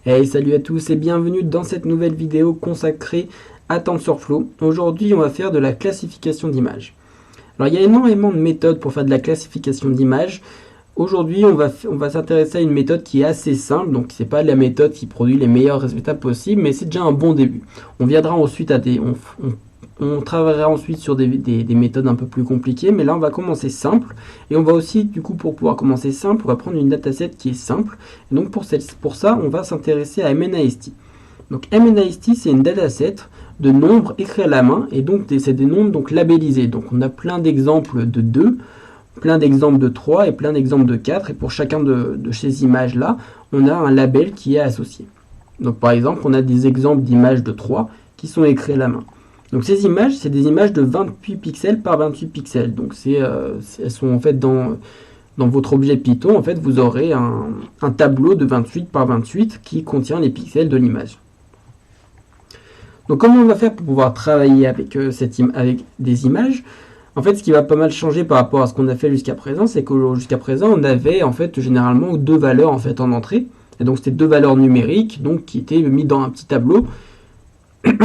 Hey, salut à tous et bienvenue dans cette nouvelle vidéo consacrée à TensorFlow. Aujourd'hui, on va faire de la classification d'images. Alors, il y a énormément de méthodes pour faire de la classification d'images. Aujourd'hui, on va s'intéresser à une méthode qui est assez simple, donc c'est pas la méthode qui produit les meilleurs résultats possibles, mais c'est déjà un bon début. On viendra ensuite on travaillera ensuite sur des méthodes un peu plus compliquées, mais là on va commencer simple. Et on va aussi, du coup, pour pouvoir commencer simple, on va prendre une dataset qui est simple. Et donc pour ça, on va s'intéresser à MNIST. Donc MNIST, c'est une dataset de nombres écrits à la main, et donc c'est des nombres donc labellisés. Donc on a plein d'exemples de 2, plein d'exemples de 3 et plein d'exemples de 4. Et pour chacun de ces images-là, on a un label qui est associé. Donc par exemple, on a des exemples d'images de 3 qui sont écrits à la main. Donc ces images, c'est des images de 28 pixels par 28 pixels. Donc elles sont en fait dans votre objet Python, en fait, vous aurez un tableau de 28 par 28 qui contient les pixels de l'image. Donc comment on va faire pour pouvoir travailler avec, avec des images? En fait, ce qui va pas mal changer par rapport à ce qu'on a fait jusqu'à présent, c'est que jusqu'à présent, on avait en fait généralement deux valeurs en fait en entrée. Et donc c'était deux valeurs numériques donc qui étaient mises dans un petit tableau.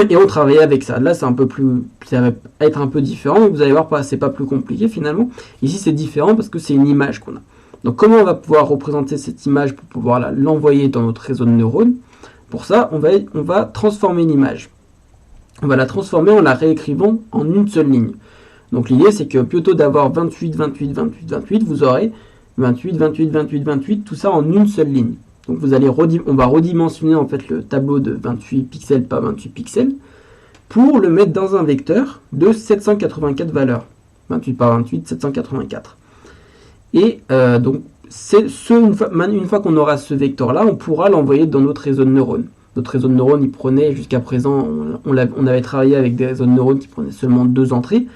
Et on travaillait avec ça. Là, ça va être un peu différent. Vous allez voir, c'est pas plus compliqué finalement. Ici, c'est différent parce que c'est une image qu'on a. Donc, comment on va pouvoir représenter cette image pour pouvoir l'envoyer dans notre réseau de neurones? Pour ça, on va transformer l'image. On va la transformer en la réécrivant en une seule ligne. Donc, l'idée, c'est que plutôt d'avoir 28, 28, 28, 28, vous aurez 28, 28, 28, 28, tout ça en une seule ligne. Donc on va redimensionner en fait le tableau de 28 pixels par 28 pixels pour le mettre dans un vecteur de 784 valeurs. 28 par 28, 784. Et donc une fois qu'on aura ce vecteur-là, on pourra l'envoyer dans notre réseau de neurones. Notre réseau de neurones, il prenait jusqu'à présent, on avait travaillé avec des réseaux de neurones qui prenaient seulement 2 entrées,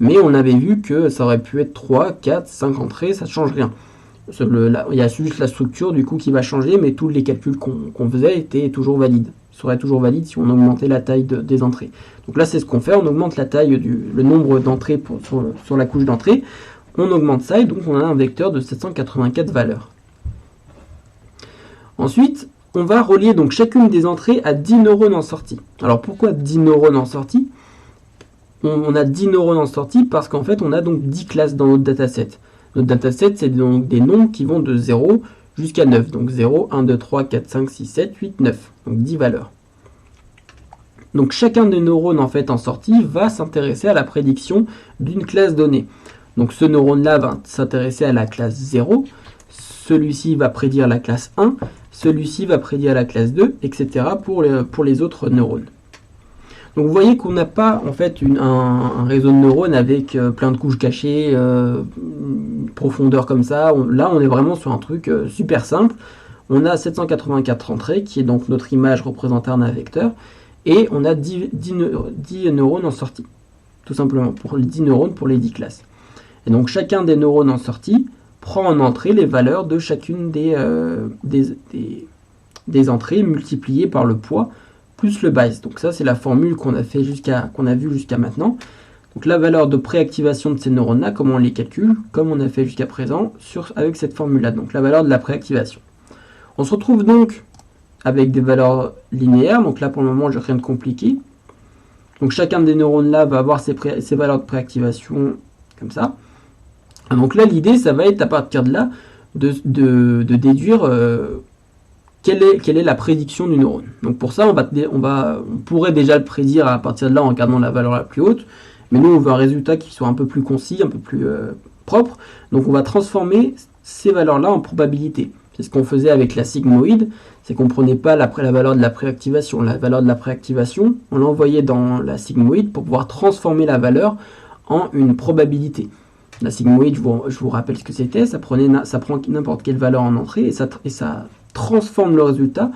mais on avait vu que ça aurait pu être 3, 4, 5 entrées, ça ne change rien. Il y a juste la structure du coup qui va changer, mais tous les calculs qu'on faisait étaient toujours valides. Ils seraient toujours valides si on augmentait la taille des entrées. Donc là, c'est ce qu'on fait, on augmente la taille le nombre d'entrées sur la couche d'entrée. On augmente ça et donc on a un vecteur de 784 valeurs. Ensuite, on va relier donc chacune des entrées à 10 neurones en sortie. Alors pourquoi 10 neurones en sortie? On a 10 neurones en sortie parce qu'en fait, on a donc 10 classes dans notre dataset. Notre dataset, c'est donc des nombres qui vont de 0 jusqu'à 9. Donc 0, 1, 2, 3, 4, 5, 6, 7, 8, 9. Donc 10 valeurs. Donc chacun des neurones en fait en sortie va s'intéresser à la prédiction d'une classe donnée. Donc ce neurone-là va s'intéresser à la classe 0. Celui-ci va prédire la classe 1. Celui-ci va prédire la classe 2, etc. pour les autres neurones. Donc vous voyez qu'on n'a pas en fait un réseau de neurones avec plein de couches cachées, une profondeur comme ça. Là on est vraiment sur un truc super simple. On a 784 entrées qui est donc notre image représentée en un vecteur. Et on a 10 neurones en sortie. Tout simplement, pour les 10 neurones pour les 10 classes. Et donc chacun des neurones en sortie prend en entrée les valeurs de chacune des entrées multipliées par le poids plus le bias. Donc ça, c'est la formule qu'on a vue jusqu'à maintenant. Donc la valeur de préactivation de ces neurones-là, comment on les calcule, comme on a fait jusqu'à présent avec cette formule-là. Donc la valeur de la préactivation. On se retrouve donc avec des valeurs linéaires. Donc là, pour le moment, je n'ai rien de compliqué. Donc chacun des neurones-là va avoir ses valeurs de préactivation comme ça. Donc là, l'idée, ça va être à partir de là de déduire quelle est la prédiction du neurone. Donc pour ça, on pourrait déjà le prédire à partir de là en regardant la valeur la plus haute, mais nous on veut un résultat qui soit un peu plus concis, un peu plus propre. Donc on va transformer ces valeurs-là en probabilité. C'est ce qu'on faisait avec la sigmoïde, c'est qu'on ne prenait pas la valeur de la préactivation. La valeur de la préactivation, on l'envoyait dans la sigmoïde pour pouvoir transformer la valeur en une probabilité. La sigmoïde, je vous rappelle ce que c'était, ça prend n'importe quelle valeur en entrée et ça transforme le résultat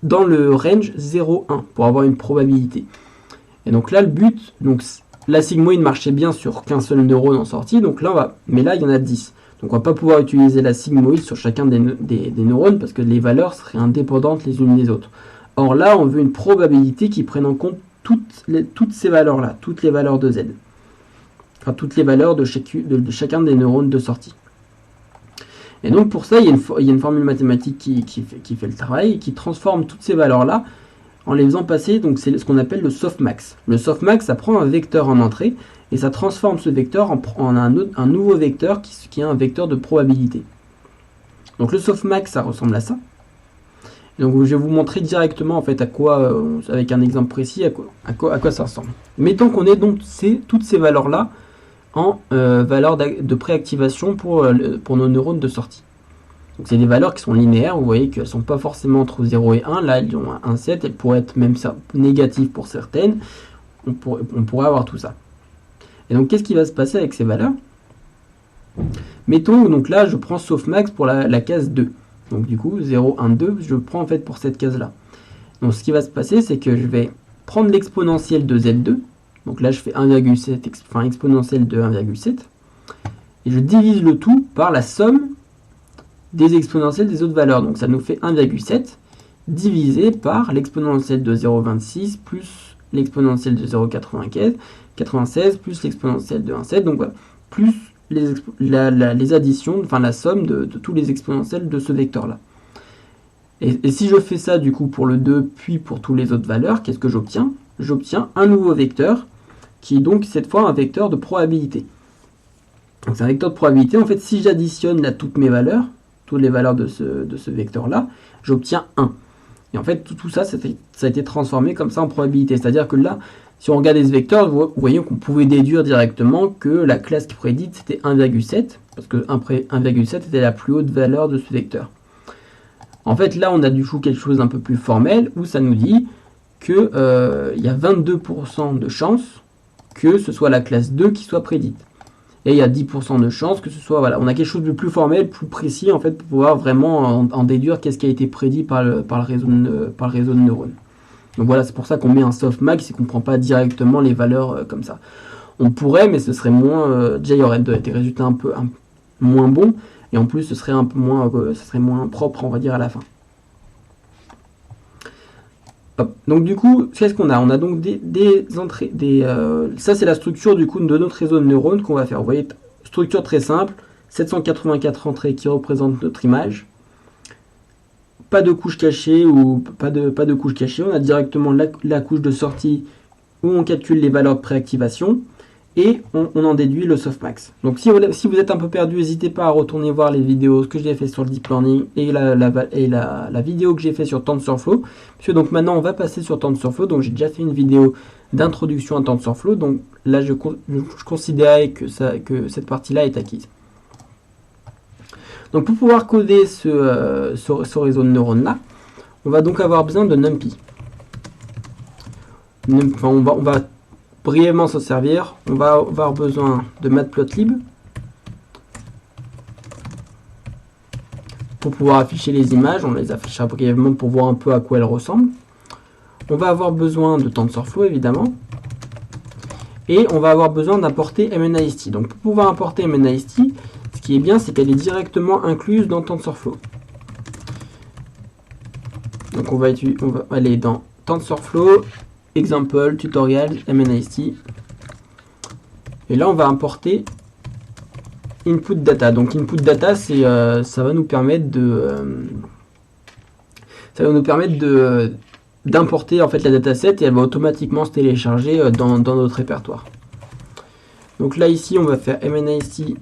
dans le range 0,1 pour avoir une probabilité. Et donc là, le but, donc la sigmoïde marchait bien sur qu'un seul neurone en sortie, donc là, mais là, il y en a 10. Donc on ne va pas pouvoir utiliser la sigmoïde sur chacun des neurones parce que les valeurs seraient indépendantes les unes des autres. Or là, on veut une probabilité qui prenne en compte toutes ces valeurs-là, toutes les valeurs de Z. Enfin, toutes les valeurs de chacun des neurones de sortie. Et donc pour ça, il y a une formule mathématique qui fait le travail et qui transforme toutes ces valeurs-là en les faisant passer, donc c'est ce qu'on appelle le softmax. Le softmax, ça prend un vecteur en entrée et ça transforme ce vecteur en un nouveau vecteur qui est un vecteur de probabilité. Donc le softmax, ça ressemble à ça. Donc je vais vous montrer directement en fait à quoi, avec un exemple précis, à quoi ça ressemble. Mettons qu'on ait donc toutes ces valeurs-là en valeur de préactivation pour nos neurones de sortie. Donc c'est des valeurs qui sont linéaires, vous voyez qu'elles ne sont pas forcément entre 0 et 1, là elles ont un 7, elles pourraient être même négatives pour certaines, on pourrait avoir tout ça. Et donc qu'est-ce qui va se passer avec ces valeurs? Mettons, donc là je prends softmax pour la case 2. Donc du coup 0, 1, 2, je prends en fait pour cette case là. Donc ce qui va se passer, c'est que je vais prendre l'exponentielle de Z2, donc là je fais 1,7, enfin exponentielle de 1,7, et je divise le tout par la somme des exponentielles des autres valeurs. Donc ça nous fait 1,7 divisé par l'exponentielle de 0,26 plus l'exponentielle de 0,96 plus l'exponentielle de 1,7, donc voilà, plus les additions, enfin la somme de tous les exponentiels de ce vecteur-là. Et si je fais ça du coup pour le 2, puis pour toutes les autres valeurs, qu'est-ce que j'obtiens? J'obtiens un nouveau vecteur, qui est donc cette fois un vecteur de probabilité. Donc c'est un vecteur de probabilité, en fait si j'additionne là toutes mes valeurs, toutes les valeurs de ce vecteur-là, j'obtiens 1. Et en fait tout ça, ça a été transformé comme ça en probabilité. C'est-à-dire que là, si on regardait ce vecteur, vous voyez qu'on pouvait déduire directement que la classe qui prédite c'était 1,7, parce que 1,7 était la plus haute valeur de ce vecteur. En fait, là, on a du coup quelque chose d'un peu plus formel, où ça nous dit qu'il y a 22% de chances que ce soit la classe 2 qui soit prédite. Et il y a 10% de chances que ce soit... Voilà, on a quelque chose de plus formel, plus précis, en fait, pour pouvoir vraiment en déduire qu'est-ce qui a été prédit par le réseau de neurones. Donc voilà, c'est pour ça qu'on met un softmax, c'est qu'on ne prend pas directement les valeurs comme ça. On pourrait, mais ce serait moins... déjà, il y aurait des résultats un peu moins bons, et en plus, ce serait un peu moins, propre, on va dire, à la fin. Hop. Donc du coup, qu'est-ce qu'on a? On a donc des entrées, ça c'est la structure du coup de notre réseau de neurones qu'on va faire. Vous voyez, structure très simple, 784 entrées qui représentent notre image. Pas de couche cachée ou pas de couche cachée. On a directement la couche de sortie où on calcule les valeurs de préactivation et on en déduit le softmax. Donc si vous êtes un peu perdu, n'hésitez pas à retourner voir les vidéos que j'ai fait sur le deep learning et la vidéo que j'ai fait sur TensorFlow. Puisque donc maintenant on va passer sur TensorFlow. Donc j'ai déjà fait une vidéo d'introduction à TensorFlow. Donc là je considérais que cette partie-là est acquise. Donc pour pouvoir coder ce réseau de neurones là, on va donc avoir besoin de NumPy. Enfin, on va brièvement s'en servir. On va avoir besoin de Matplotlib pour pouvoir afficher les images. On les affichera brièvement pour voir un peu à quoi elles ressemblent. On va avoir besoin de TensorFlow évidemment. Et on va avoir besoin d'importer MNIST. Donc pour pouvoir importer MNIST, ce qui est bien, c'est qu'elle est directement incluse dans TensorFlow. Donc on va aller dans TensorFlow, Example, Tutorial, MNIST. Et là, on va importer Input Data. Donc Input Data, ça va nous permettre d'importer en fait la dataset et elle va automatiquement se télécharger dans notre répertoire. Donc là ici, on va faire MNIST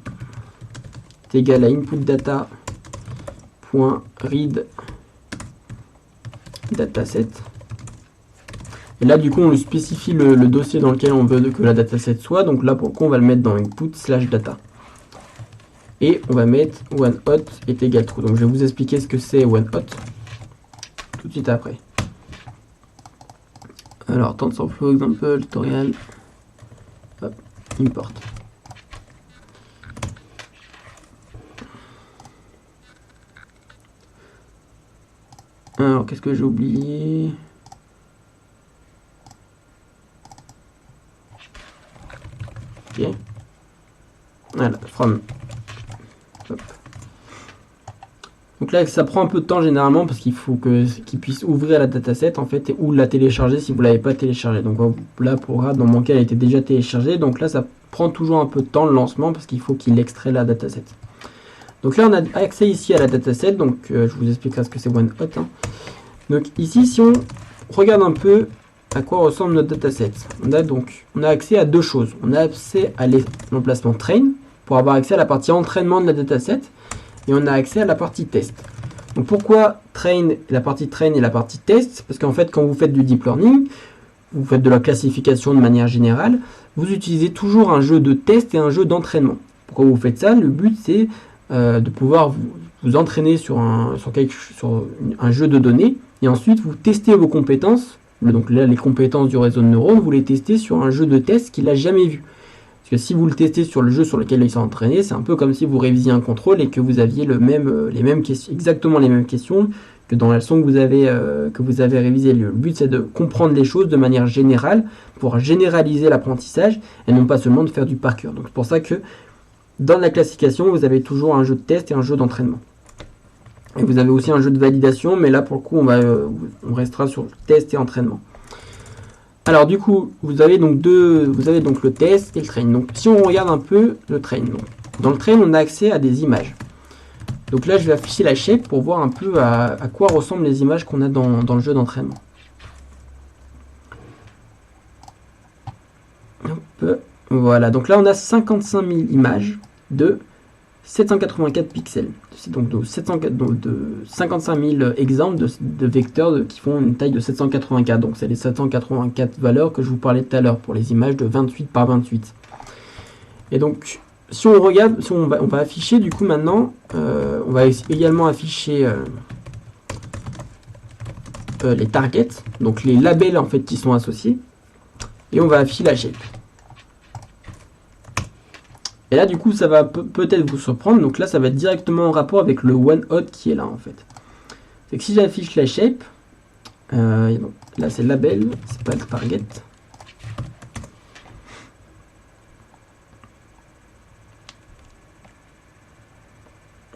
est égal à input data.read dataset. Et là, du coup, on lui spécifie le dossier dans lequel on veut que la dataset soit. Donc là, pour le coup, on va le mettre dans input/data. Et on va mettre oneHot est égal true. Donc je vais vous expliquer ce que c'est oneHot tout de suite après. Alors, TensorFlow, example, tutorial, hop, import. Alors, qu'est-ce que j'ai oublié? Ok. Voilà, from. Hop. Donc là, ça prend un peu de temps généralement parce qu'il faut qu'il puisse ouvrir la dataset en fait ou la télécharger si vous ne l'avez pas téléchargée. Donc là, dans mon cas, elle était déjà téléchargée. Donc là, ça prend toujours un peu de temps le lancement parce qu'il faut qu'il extrait la dataset. Donc là, on a accès ici à la dataset. Donc je vous expliquerai ce que c'est OneHot. Hein. Donc ici, si on regarde un peu à quoi ressemble notre dataset, on a accès à deux choses. On a accès à l'emplacement train pour avoir accès à la partie entraînement de la dataset et on a accès à la partie test. Donc pourquoi la partie train et la partie test? Parce qu'en fait, quand vous faites du deep learning, vous faites de la classification de manière générale, vous utilisez toujours un jeu de test et un jeu d'entraînement. Pourquoi vous faites ça? Le but, c'est de pouvoir vous entraîner sur un jeu de données et ensuite vous testez vos compétences. Donc là, les compétences du réseau de neurones, vous les testez sur un jeu de test qu'il n'a jamais vu. Parce que si vous le testez sur le jeu sur lequel ils sont entraînés, c'est un peu comme si vous révisiez un contrôle et que vous aviez exactement les mêmes questions que dans la leçon que vous avez révisé. Le but, c'est de comprendre les choses de manière générale pour généraliser l'apprentissage et non pas seulement de faire du par cœur. Donc c'est pour ça que dans la classification, vous avez toujours un jeu de test et un jeu d'entraînement. Et vous avez aussi un jeu de validation, mais là pour le coup, on restera sur test et entraînement. Alors du coup, vous avez donc le test et le train. Donc si on regarde un peu le train, dans le train, on a accès à des images. Donc là, je vais afficher la shape pour voir un peu à quoi ressemblent les images qu'on a dans le jeu d'entraînement. Voilà, donc là, on a 55 000 images de 784 pixels. C'est donc de 55 000 exemples de vecteurs qui font une taille de 784. Donc c'est les 784 valeurs que je vous parlais tout à l'heure pour les images de 28 par 28. Et donc, si on regarde, on va afficher du coup maintenant, on va également afficher les targets, donc les labels en fait qui sont associés, et on va afficher la shape. Et là du coup ça va peut-être vous surprendre, donc là ça va être directement en rapport avec le OneHot qui est là en fait. C'est que si j'affiche la shape, donc, là c'est label, c'est pas le target.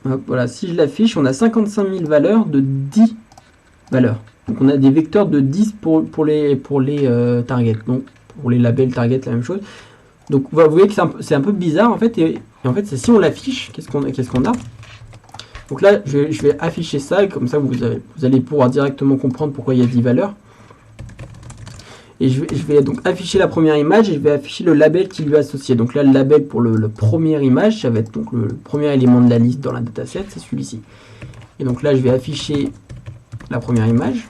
Hop, voilà, si je l'affiche, on a 55 000 valeurs de 10 valeurs. Donc on a des vecteurs de 10 pour les targets. Donc pour les labels target, la même chose. Donc vous voyez que c'est un peu bizarre en fait. Et en fait, si on l'affiche, qu'est-ce qu'on a? Donc là, je vais afficher ça, et comme ça vous allez pouvoir directement comprendre pourquoi il y a 10 valeurs. Et je vais donc afficher la première image et je vais afficher le label qui lui est associé. Donc là, le label pour le première image, ça va être donc le premier élément de la liste dans la dataset, c'est celui-ci. Et donc là, je vais afficher la première image.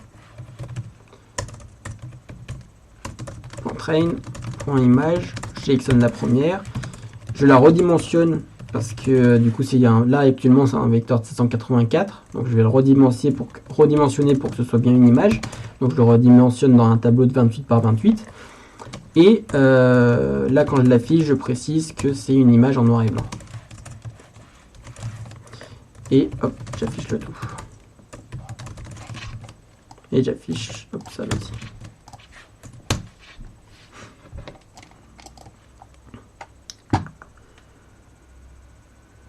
Train, .image, je sélectionne la première. Je la redimensionne parce que du coup, là actuellement, c'est un vecteur de 784. Donc je vais le redimensionner pour que ce soit bien une image. Donc je le redimensionne dans un tableau de 28 par 28. Et là, quand je l'affiche, je précise que c'est une image en noir et blanc. Et hop, j'affiche le tout. Et j'affiche, hop, ça aussi.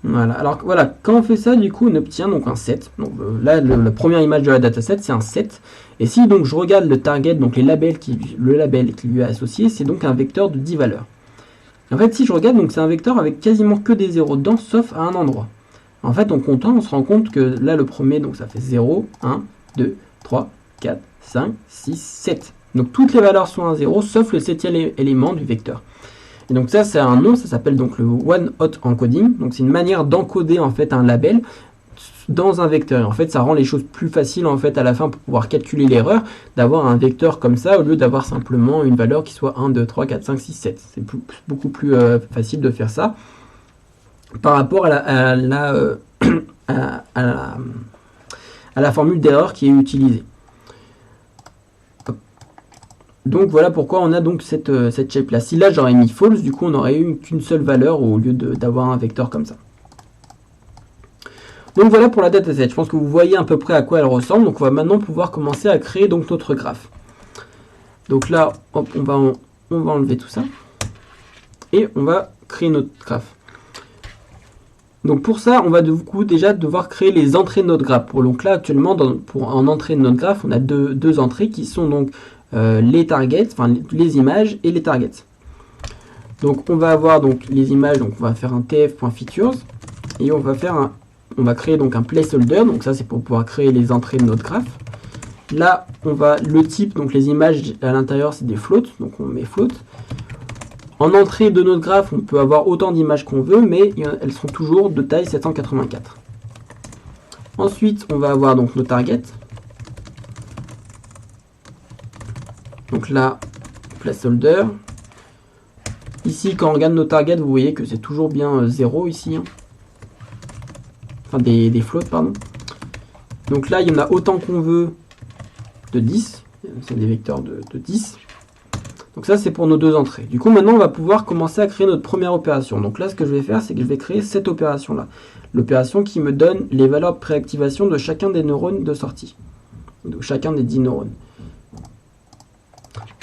Voilà, alors voilà, quand on fait ça, du coup, on obtient donc un set. Donc là, la première image de la dataset, c'est un set. Et si donc je regarde le target, donc le label qui lui est associé, c'est donc un vecteur de 10 valeurs. Et en fait, si je regarde, donc c'est un vecteur avec quasiment que des zéros dedans, sauf à un endroit. En fait, en comptant, on se rend compte que là, le premier, donc ça fait 0, 1, 2, 3, 4, 5, 6, 7. Donc toutes les valeurs sont à 0, sauf le 7e élément du vecteur. Et donc ça, c'est un nom, ça s'appelle donc le OneHot encoding. Donc c'est une manière d'encoder en fait un label dans un vecteur. Et en fait, ça rend les choses plus faciles en fait à la fin pour pouvoir calculer l'erreur, d'avoir un vecteur comme ça au lieu d'avoir simplement une valeur qui soit 1, 2, 3, 4, 5, 6, 7. C'est beaucoup plus facile de faire ça par rapport à la formule d'erreur qui est utilisée. Donc voilà pourquoi on a donc cette shape là. Si là j'aurais mis false, du coup on n'aurait eu qu'une seule valeur au lieu d'avoir un vecteur comme ça. Donc voilà pour la dataset. Je pense que vous voyez à peu près à quoi elle ressemble. Donc on va maintenant pouvoir commencer à créer donc notre graphe. Donc là, hop, on va enlever tout ça et on va créer notre graphe. Donc pour ça, on va du coup déjà devoir créer les entrées de notre graphe. Donc là actuellement, en entrée de notre graphe, on a deux entrées qui sont donc les targets, enfin les images et les targets. Donc on va avoir donc les images, donc on va faire un tf.features et on va faire on va créer donc un placeholder, donc ça c'est pour pouvoir créer les entrées de notre graphe. Là, le type, donc les images à l'intérieur, c'est des floats, donc on met float. En entrée de notre graphe, on peut avoir autant d'images qu'on veut, mais elles sont toujours de taille 784. Ensuite, on va avoir donc nos targets. Donc là, placeholder. Ici, quand on regarde nos targets, vous voyez que c'est toujours bien 0 ici. Hein. Enfin, des floats, pardon. Donc là, il y en a autant qu'on veut de 10. C'est des vecteurs de 10. Donc ça, c'est pour nos deux entrées. Du coup, maintenant, on va pouvoir commencer à créer notre première opération. Donc là, ce que je vais faire, c'est que je vais créer cette opération-là. L'opération qui me donne les valeurs de préactivation de chacun des neurones de sortie. Donc chacun des 10 neurones.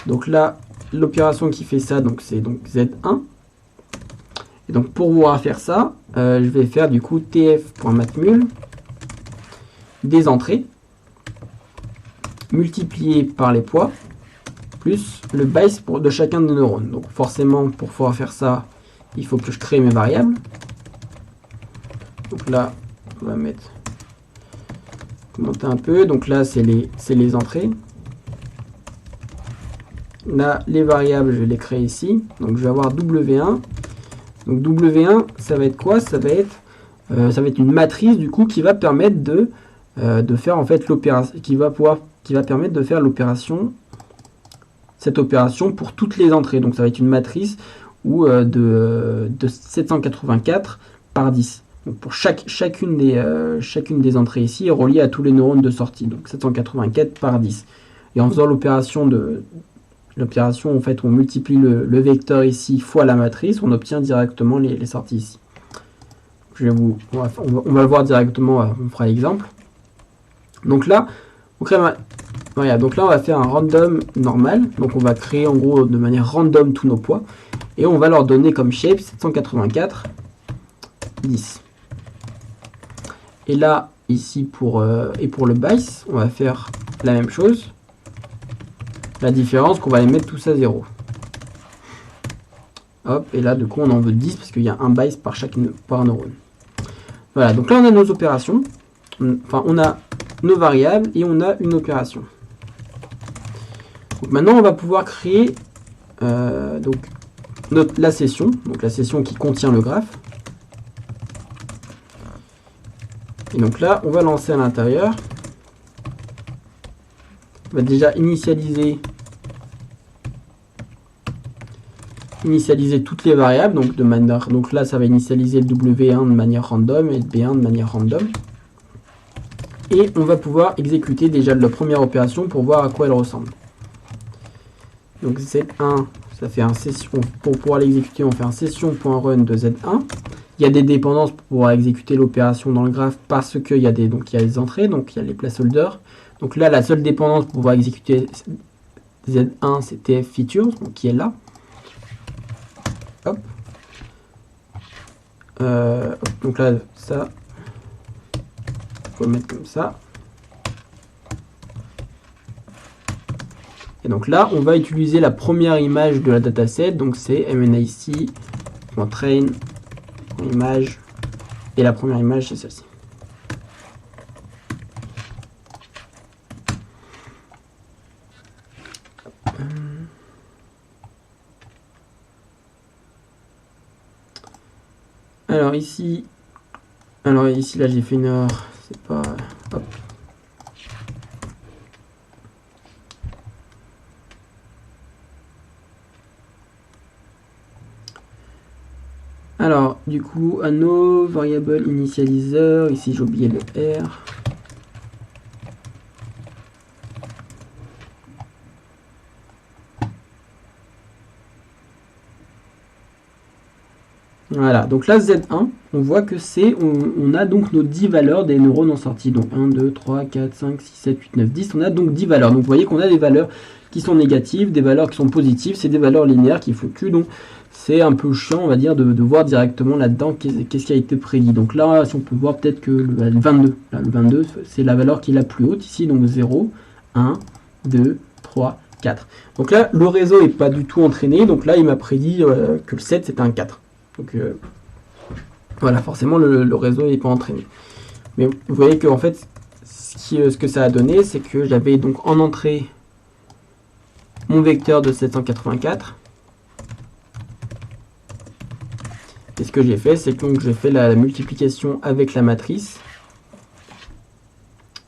Donc là, l'opération qui fait ça, donc c'est donc Z1. Et donc pour pouvoir faire ça, je vais faire du coup tf.mathmul des entrées multiplié par les poids plus le base de chacun des neurones. Donc forcément, pour pouvoir faire ça, il faut que je crée mes variables. Donc là, on va monter un peu. Donc là, c'est les entrées. Là, les variables, je vais les créer ici. Donc je vais avoir W1. Donc W1, ça va être quoi? Ça va être une matrice du coup qui va permettre de faire en fait l'opération, qui va permettre de faire l'opération, cette opération pour toutes les entrées. Donc ça va être une matrice de 784 par 10. Donc pour chacune des entrées ici est reliée à tous les neurones de sortie. Donc 784 par 10. Et en faisant l'opération, en fait, on multiplie le vecteur ici fois la matrice, on obtient directement les sorties ici. On va le voir directement, on fera l'exemple. Donc là, donc là, on va faire un random normal. Donc on va créer en gros de manière random tous nos poids. Et on va leur donner comme shape 784, 10. Et là, ici, pour le base, on va faire la même chose. La différence, qu'on va les mettre tous à 0. Hop, et là, du coup, on en veut 10 parce qu'il y a un base par neurone. Voilà, donc là, on a nos opérations. Enfin, on a nos variables et on a une opération. Donc maintenant, on va pouvoir créer la session. Donc la session qui contient le graphe. Et donc là, on va lancer à l'intérieur. On va déjà initialiser toutes les variables. Donc là, ça va initialiser le W1 de manière random et le B1 de manière random. Et on va pouvoir exécuter déjà la première opération pour voir à quoi elle ressemble. Donc Z1, ça fait un session. Pour pouvoir l'exécuter, on fait un session.run de Z1. Il y a des dépendances pour pouvoir exécuter l'opération dans le graphe parce qu'il y a des entrées, donc il y a les placeholders. Donc là, la seule dépendance pour pouvoir exécuter Z1, c'est TF features, donc qui est là. Hop. Donc là, ça, on va mettre comme ça. Et donc là, on va utiliser la première image de la dataset, donc c'est mnic.train image, et la première image, c'est celle-ci. Alors ici, là j'ai fait une erreur, c'est pas... Hop. Alors, du coup, no variable initializer, ici j'ai oublié le R. Voilà, donc là Z1, on voit que on a donc nos 10 valeurs des neurones en sortie. Donc 1, 2, 3, 4, 5, 6, 7, 8, 9, 10. On a donc 10 valeurs. Donc vous voyez qu'on a des valeurs qui sont négatives, des valeurs qui sont positives. C'est des valeurs linéaires qui fluctuent. Donc c'est un peu chiant, on va dire, de voir directement là-dedans qu'est-ce qui a été prédit. Donc là, si on peut voir peut-être que le 22, là, le 22, c'est la valeur qui est la plus haute ici. Donc 0, 1, 2, 3, 4. Donc là, le réseau n'est pas du tout entraîné. Donc là, il m'a prédit que le 7, c'était un 4. Donc voilà, forcément, le réseau n'est pas entraîné. Mais vous voyez que en fait, ce que ça a donné, c'est que j'avais donc en entrée mon vecteur de 784. Et ce que j'ai fait, c'est que donc j'ai fait la multiplication avec la matrice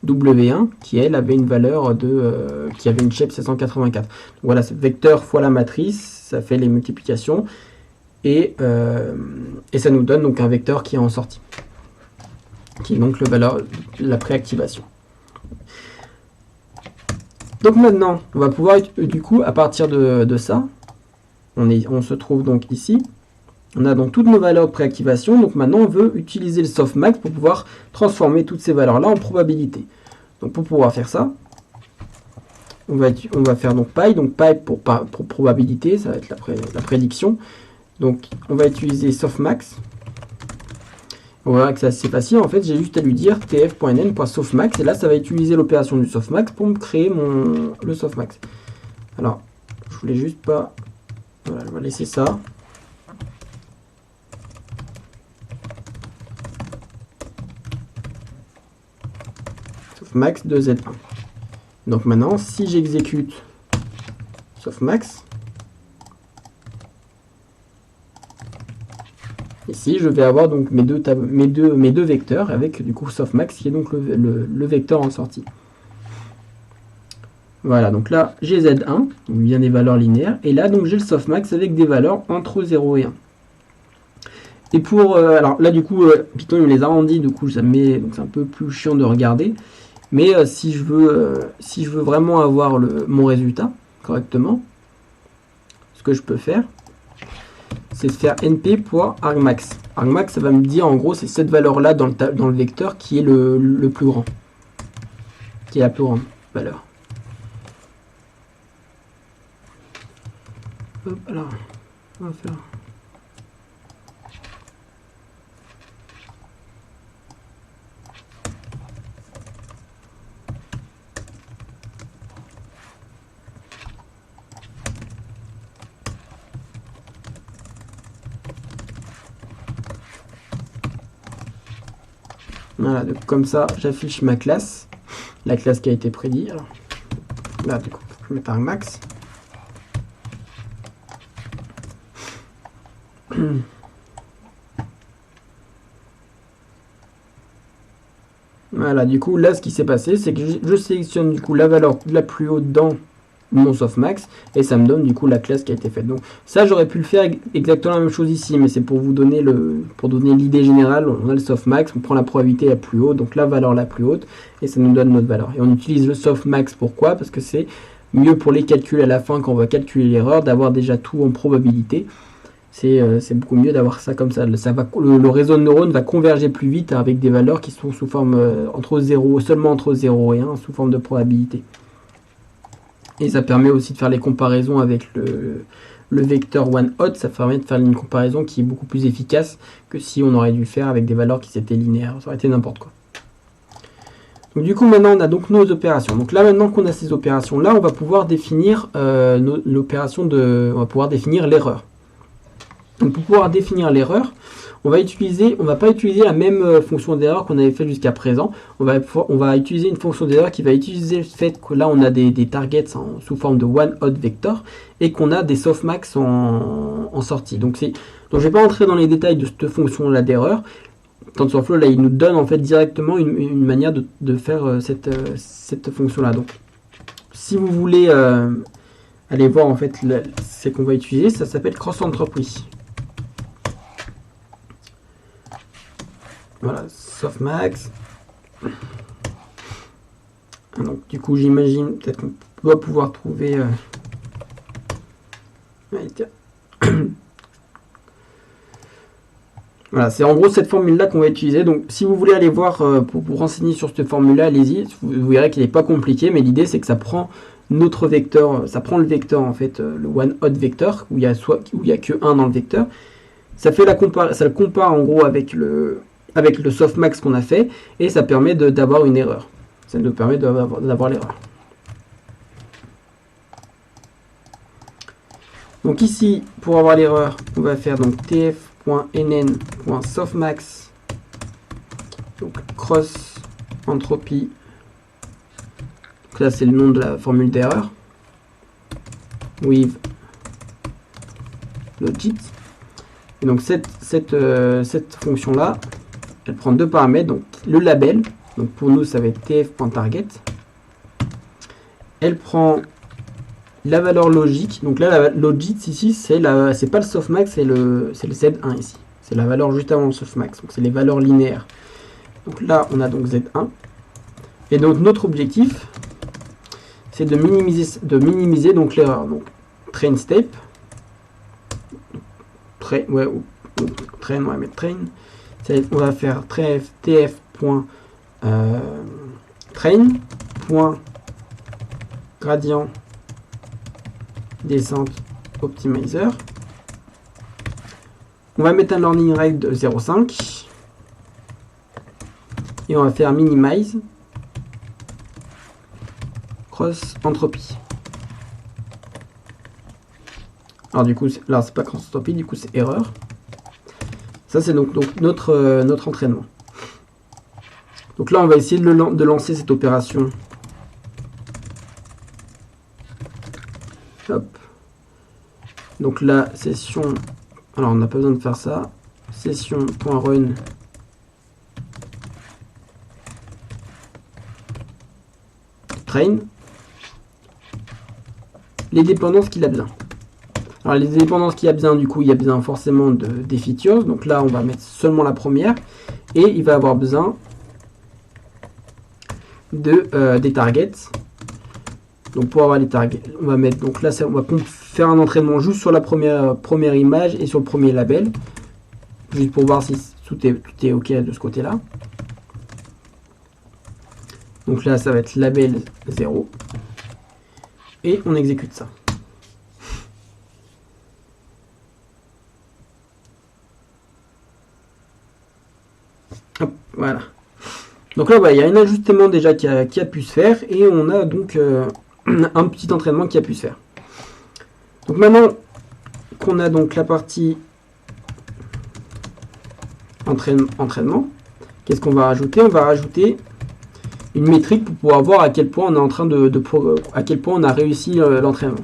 W1 qui elle avait une valeur de qui avait une shape 784. Donc voilà, c'est vecteur fois la matrice, ça fait les multiplications et ça nous donne donc un vecteur qui est en sortie, qui est donc le valeur la préactivation. Donc maintenant, on va pouvoir du coup à partir de ça, on se trouve donc ici. On a donc toutes nos valeurs de préactivation. Donc maintenant, on veut utiliser le softmax pour pouvoir transformer toutes ces valeurs-là en probabilité. Donc pour pouvoir faire ça, on va faire donc pi. Donc pi pour probabilité, ça va être la prédiction. Donc on va utiliser softmax. On verra que c'est assez facile. En fait, j'ai juste à lui dire tf.nn.softmax. Et là, ça va utiliser l'opération du softmax pour me créer le softmax. Alors, je voulais juste pas... Voilà, je vais laisser ça. Softmax de Z1. Donc maintenant, si j'exécute softmax, ici je vais avoir donc mes deux vecteurs avec du coup softmax qui est donc le vecteur en sortie. Voilà, donc là j'ai Z1, il vient des valeurs linéaires, et là donc j'ai le softmax avec des valeurs entre 0 et 1. Et pour alors là du coup Python il me les arrondit, du coup ça me met, donc c'est un peu plus chiant de regarder. Mais si je veux vraiment avoir mon résultat correctement, ce que je peux faire, c'est de faire np.argmax. Argmax, ça va me dire en gros, c'est cette valeur-là dans le vecteur qui est le plus grand, qui est la plus grande valeur. Hop, alors, on va faire... Voilà, donc comme ça, j'affiche ma classe, la classe qui a été prédite. Alors, là, du coup, je vais mettre argmax. Voilà, du coup, là, ce qui s'est passé, c'est que je sélectionne du coup la valeur la plus haute dans mon softmax et ça me donne du coup la classe qui a été faite. Donc ça, j'aurais pu le faire exactement la même chose ici, mais c'est pour vous donner l'idée générale. On a le softmax, on prend la probabilité la plus haute, donc la valeur la plus haute, et ça nous donne notre valeur. Et on utilise le softmax, pourquoi? Parce que c'est mieux pour les calculs à la fin, quand on va calculer l'erreur, d'avoir déjà tout en probabilité. C'est beaucoup mieux d'avoir ça comme ça. Le réseau de neurones va converger plus vite avec des valeurs qui sont sous forme seulement entre 0 et 1, sous forme de probabilité. Et ça permet aussi de faire les comparaisons avec le vecteur one-hot. Ça permet de faire une comparaison qui est beaucoup plus efficace que si on aurait dû faire avec des valeurs qui étaient linéaires. Ça aurait été n'importe quoi. Donc du coup, maintenant, on a donc nos opérations. Donc là, maintenant qu'on a ces opérations-là, on va pouvoir définir on va pouvoir définir l'erreur. Donc pour pouvoir définir l'erreur, on va pas utiliser la même fonction d'erreur qu'on avait fait jusqu'à présent. On va utiliser une fonction d'erreur qui va utiliser le fait que là on a des targets sous forme de one-hot vector et qu'on a des softmax en sortie. Donc je ne vais pas entrer dans les détails de cette fonction-là d'erreur. TensorFlow là il nous donne en fait directement une manière de faire cette fonction-là. Donc si vous voulez aller voir en fait ce qu'on va utiliser, ça s'appelle cross entropy. Voilà, softmax. Donc du coup j'imagine peut-être qu'on doit pouvoir trouver voilà, c'est en gros cette formule là qu'on va utiliser. Donc si vous voulez aller voir pour vous renseigner sur cette formule là, allez-y, vous verrez qu'il n'est pas compliqué, mais l'idée c'est que ça prend notre vecteur, ça prend le vecteur en fait, le one hot vecteur où il y a que 1 dans le vecteur. Ça fait ça le compare en gros avec le softmax qu'on a fait, et ça permet d'avoir une erreur. Ça nous permet d'avoir l'erreur. Donc ici, pour avoir l'erreur, on va faire donc tf.nn.softmax, donc cross entropie. Donc là c'est le nom de la formule d'erreur. With logit. Et donc cette fonction là, elle prend deux paramètres, donc le label, donc pour nous ça va être tf.target. Elle prend la valeur logique, donc là la logit ici c'est pas le softmax, c'est le Z1 ici. C'est la valeur juste avant le softmax, donc c'est les valeurs linéaires. Donc là on a donc Z1. Et donc notre objectif c'est de minimiser donc l'erreur. Donc train step. Train, on va mettre train. On va faire tf.train.gradient descente optimizer. On va mettre un learning rate de 0,5 et on va faire minimize cross entropie. Alors du coup là c'est pas cross entropie, du coup c'est erreur. Ça c'est donc notre entraînement. Donc là on va essayer de lancer cette opération. Hop. Donc la session, alors on n'a pas besoin de faire ça. Session.run train les dépendances qu'il a besoin. Alors les dépendances qu'il y a besoin, du coup il y a besoin forcément des features. Donc là on va mettre seulement la première et il va avoir besoin des targets. Donc pour avoir les targets, on va mettre, donc là on va faire un entraînement juste sur la première image et sur le premier label, juste pour voir si tout est ok de ce côté là. Donc là ça va être label 0 et on exécute ça. Hop, voilà. Donc là, il y a un ajustement déjà qui a pu se faire et on a donc un petit entraînement qui a pu se faire. Donc maintenant qu'on a donc la partie entraînement, qu'est-ce qu'on va rajouter? On va rajouter une métrique pour pouvoir voir à quel point on est en train à quel point on a réussi l'entraînement.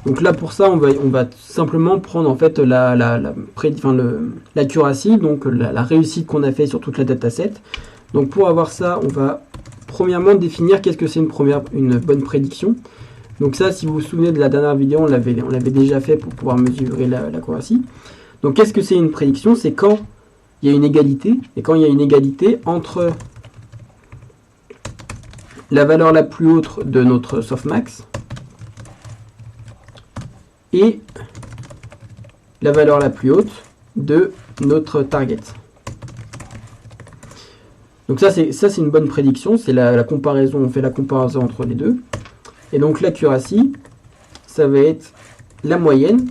Donc là pour ça on va simplement prendre en fait l'accuracy, donc la réussite qu'on a fait sur toute la dataset. Donc pour avoir ça, on va premièrement définir qu'est-ce que c'est une bonne prédiction. Donc ça, si vous vous souvenez de la dernière vidéo, on l'avait déjà fait pour pouvoir mesurer l'accuracy. Donc qu'est-ce que c'est une prédiction? C'est quand il y a une égalité, et quand il y a une égalité entre la valeur la plus haute de notre softmax et la valeur la plus haute de notre target. Donc ça c'est une bonne prédiction, c'est la comparaison, on fait la comparaison entre les deux. Et donc l'accuracy, ça va être la moyenne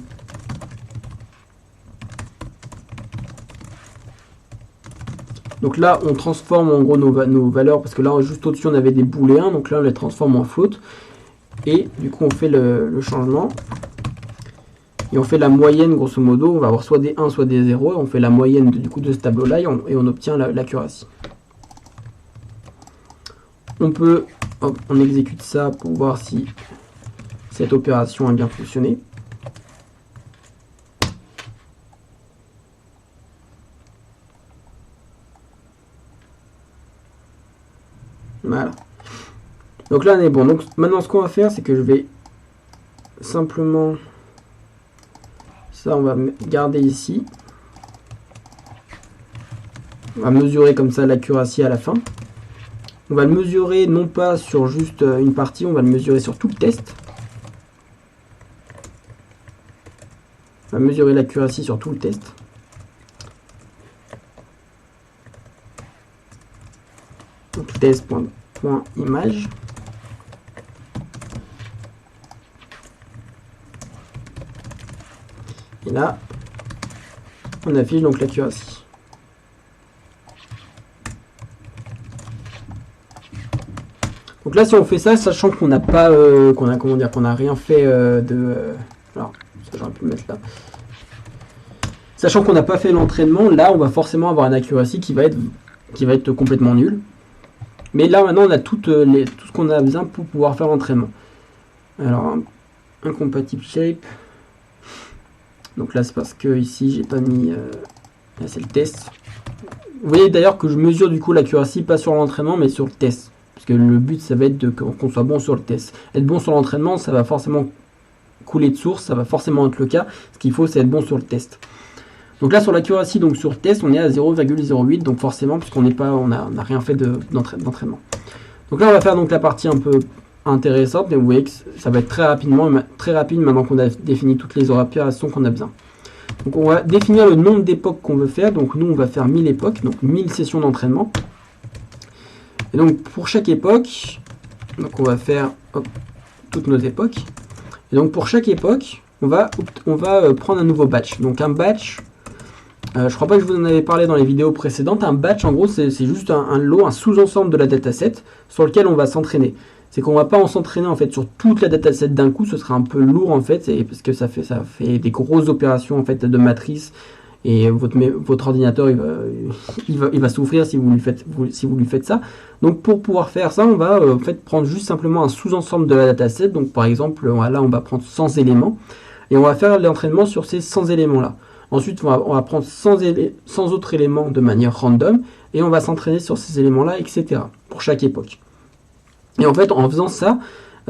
donc là on transforme en gros nos valeurs, parce que là juste au-dessus on avait des booléens, donc là on les transforme en float et du coup on fait le changement. Et on fait la moyenne, grosso modo, on va avoir soit des 1, soit des 0, et on fait la moyenne du coup de ce tableau-là, et on obtient l'accuracy. On exécute ça pour voir si cette opération a bien fonctionné. Voilà. Donc là on est bon. Donc maintenant ce qu'on va faire, c'est que je vais simplement... Ça, on va garder ici. On va mesurer comme ça l'accuracy à la fin. On va le mesurer non pas sur juste une partie, on va le mesurer sur tout le test. On va mesurer l'accuracy sur tout le test. Donc test.image. Et là, on affiche donc l'accuracy. Donc là, si on fait ça, sachant qu'on n'a pas, qu'on a rien fait alors, ça j'aurais pu le mettre là. Sachant qu'on n'a pas fait l'entraînement, là on va forcément avoir une accuracy qui va être complètement nulle. Mais là maintenant on a tout ce qu'on a besoin pour pouvoir faire l'entraînement. Alors, incompatible shape. Donc là c'est parce que ici j'ai pas mis... là c'est le test. Vous voyez d'ailleurs que je mesure du coup l'accuracy pas sur l'entraînement mais sur le test. Parce que le but ça va être qu'on soit bon sur le test. Être bon sur l'entraînement ça va forcément couler de source, ça va forcément être le cas. Ce qu'il faut c'est être bon sur le test. Donc là sur l'accuracy, donc sur le test on est à 0,08, donc forcément puisqu'on n'est pas, on a rien fait d'entraînement. Donc là on va faire donc la partie un peu intéressante, mais vous voyez que ça va être très rapide maintenant qu'on a défini toutes les opérations qu'on a besoin. Donc on va définir le nombre d'époques qu'on veut faire, donc nous on va faire 1000 époques, donc 1000 sessions d'entraînement. Et donc pour chaque époque, donc on va faire toutes nos époques, et donc pour chaque époque, on va prendre un nouveau batch. Donc un batch, je crois pas que je vous en avais parlé dans les vidéos précédentes. Un batch, en gros, c'est juste un lot, un sous-ensemble de la dataset sur lequel on va s'entraîner. C'est qu'on va pas s'entraîner en fait sur toute la dataset d'un coup, ce sera un peu lourd en fait, parce que ça fait des grosses opérations en fait de matrice et votre ordinateur il va souffrir si vous lui faites ça. Donc pour pouvoir faire ça, on va en fait prendre juste simplement un sous-ensemble de la dataset. Donc par exemple, là on va prendre 100 éléments et on va faire l'entraînement sur ces 100 éléments là. Ensuite, on va prendre 100 autres éléments de manière random et on va s'entraîner sur ces éléments-là, etc. pour chaque époque. Et en fait, en faisant ça,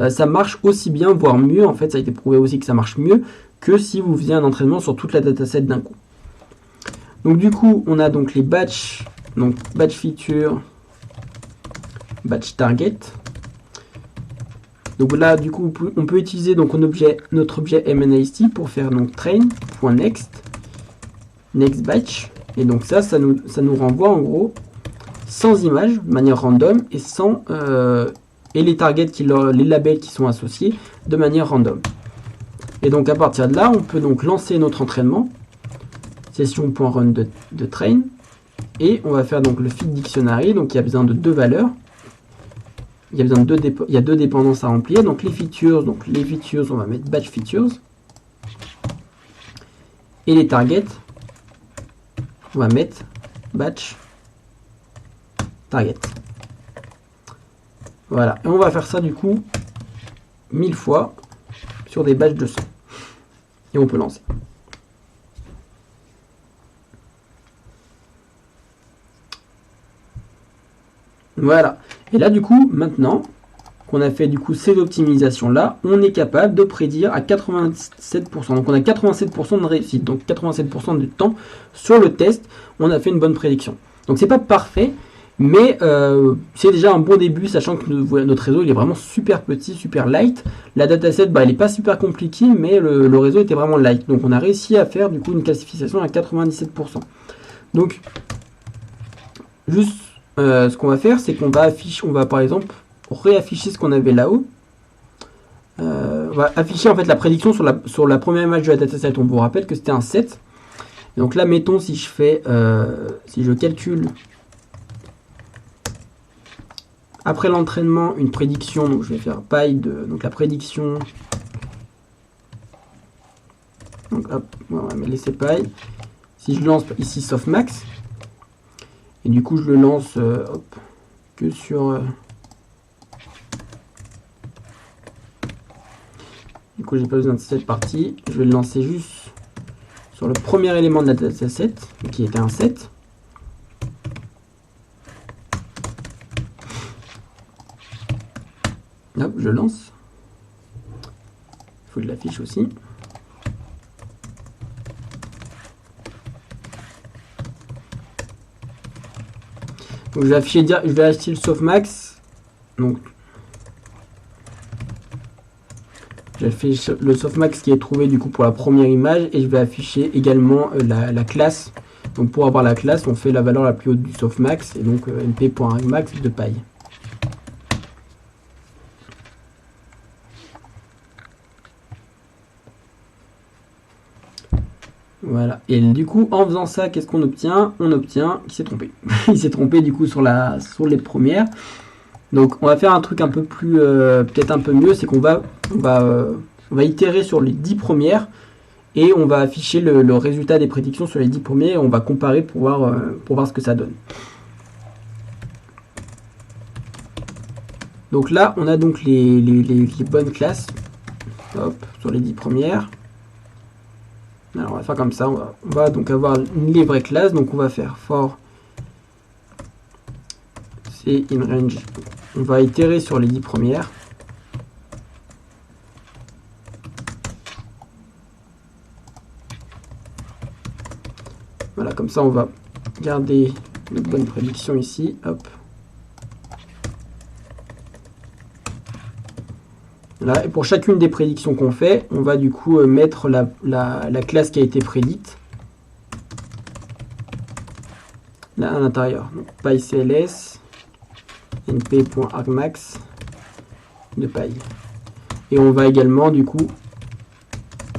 ça marche aussi bien, voire mieux. En fait, ça a été prouvé aussi que ça marche mieux que si vous faisiez un entraînement sur toute la dataset d'un coup. Donc du coup, on a donc les batch, donc batch feature, batch target. Donc là, du coup, on peut utiliser donc notre objet MNIST pour faire donc train.next. Next batch, et donc ça nous renvoie en gros 100 images de manière random et et les targets, les labels qui sont associés de manière random. Et donc à partir de là, on peut donc lancer notre entraînement, session.run de train, et on va faire donc le feed dictionary. Donc il y a besoin de deux valeurs, il y a deux dépendances à remplir. Donc les features, on va mettre batch features, et les targets, on va mettre batch target. Voilà, et on va faire ça du coup 1000 fois sur des batchs de 100. Et on peut lancer. Voilà. Et là du coup, maintenant qu'on a fait du coup ces optimisations là, on est capable de prédire à 87%. Donc on a 87% de réussite. Donc 87% du temps sur le test, on a fait une bonne prédiction. Donc c'est pas parfait, mais c'est déjà un bon début, sachant que notre réseau il est vraiment super petit, super light. La dataset, elle n'est pas super compliquée, mais le réseau était vraiment light. Donc on a réussi à faire du coup une classification à 97%. Donc juste ce qu'on va faire, c'est qu'on va par exemple réafficher ce qu'on avait là-haut. On va afficher en fait la prédiction sur la première image de la dataset. On vous rappelle que c'était un 7. Et donc là, mettons si je calcule après l'entraînement une prédiction, donc je vais faire py donc la prédiction. Donc hop, on va laisser py. Si je lance ici softmax, et du coup je le lance que sur du coup j'ai pas besoin de cette partie, je vais le lancer juste sur le premier élément de la dataset qui était un 7. Hop, je lance. Il faut que je l'affiche aussi. Donc je vais afficher le softmax. Donc j'affiche le softmax qui est trouvé du coup pour la première image et je vais afficher également la classe. Donc pour avoir la classe, on fait la valeur la plus haute du softmax et donc np.max de py. Voilà, et du coup en faisant ça, qu'est-ce qu'on obtient? On obtient qu'il s'est trompé. Il s'est trompé du coup sur les premières. Donc on va faire un truc un peu plus, peut-être un peu mieux, c'est qu'on va itérer sur les 10 premières et on va afficher le résultat des prédictions sur les 10 premiers et on va comparer pour voir ce que ça donne. Donc là, on a donc les bonnes classes. Hop, sur les 10 premières. Alors on va faire comme ça, on va donc avoir les vraies classes. Donc on va faire for c in range. On va itérer sur les 10 premières. Voilà, comme ça on va garder notre bonne prédiction ici. Hop. Voilà, et pour chacune des prédictions qu'on fait, on va du coup mettre la classe qui a été prédite là à l'intérieur. PyCLS np.argmax de Py. Et on va également du coup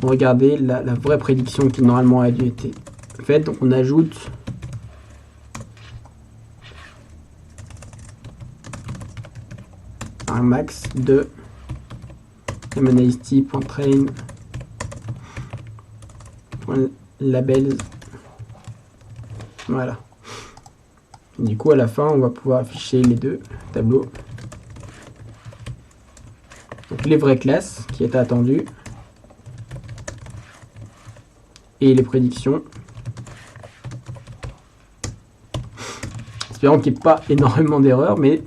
regarder la vraie prédiction qui normalement a dû être faite. Donc on ajoute argmax de mnist.train.labels. Voilà. Du coup, à la fin, on va pouvoir afficher les deux tableaux. Donc les vraies classes qui étaient attendues et les prédictions. Espérons qu'il n'y ait pas énormément d'erreurs, mais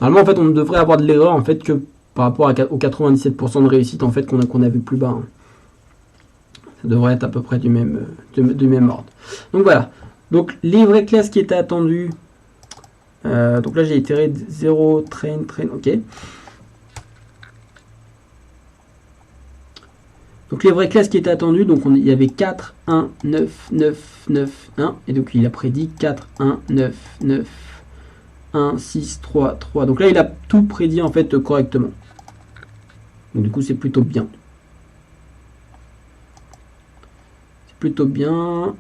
normalement, en fait, on ne devrait avoir de l'erreur en fait que par rapport aux 97% de réussite en fait qu'on a vu plus bas. Ça devrait être à peu près du même ordre. Donc voilà. Donc les vraies classes qui étaient attendues. Donc là j'ai itéré 0, train, ok. Donc les vraies classes qui étaient attendues, donc il y avait 4, 1, 9, 9, 9, 1. Et donc il a prédit 4, 1, 9, 9, 1, 6, 3, 3. Donc là il a tout prédit en fait correctement. Donc du coup c'est plutôt bien. C'est plutôt bien.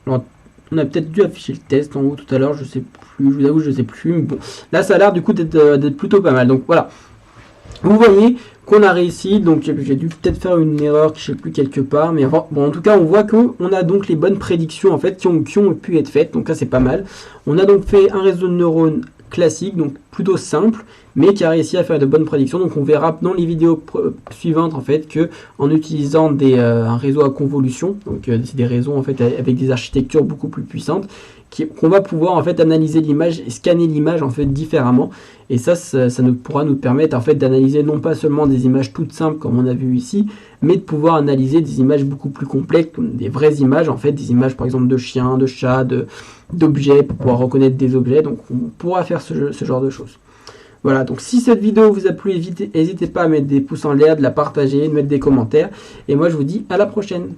Alors on a peut-être dû afficher le test en haut tout à l'heure, je sais plus, je vous avoue je sais plus. Mais bon, là ça a l'air du coup d'être plutôt pas mal. Donc voilà. Vous voyez qu'on a réussi, donc j'ai dû peut-être faire une erreur, je sais plus quelque part, mais bon, en tout cas on voit qu'on a donc les bonnes prédictions en fait qui ont pu être faites, donc là c'est pas mal. On a donc fait un réseau de neurones classique, donc plutôt simple, mais qui a réussi à faire de bonnes prédictions. Donc on verra dans les vidéos suivantes en fait que en utilisant un réseau à convolution, donc c'est des réseaux en fait avec des architectures beaucoup plus puissantes, qu'on va pouvoir en fait analyser l'image et scanner l'image en fait différemment. Et ça pourra nous permettre en fait d'analyser non pas seulement des images toutes simples comme on a vu ici, mais de pouvoir analyser des images beaucoup plus complexes, comme des vraies images en fait, des images par exemple de chiens, de chats, d'objets, pour pouvoir reconnaître des objets. Donc on pourra faire ce genre de choses. Voilà, donc si cette vidéo vous a plu, n'hésitez pas à mettre des pouces en l'air, de la partager, de mettre des commentaires. Et moi je vous dis à la prochaine.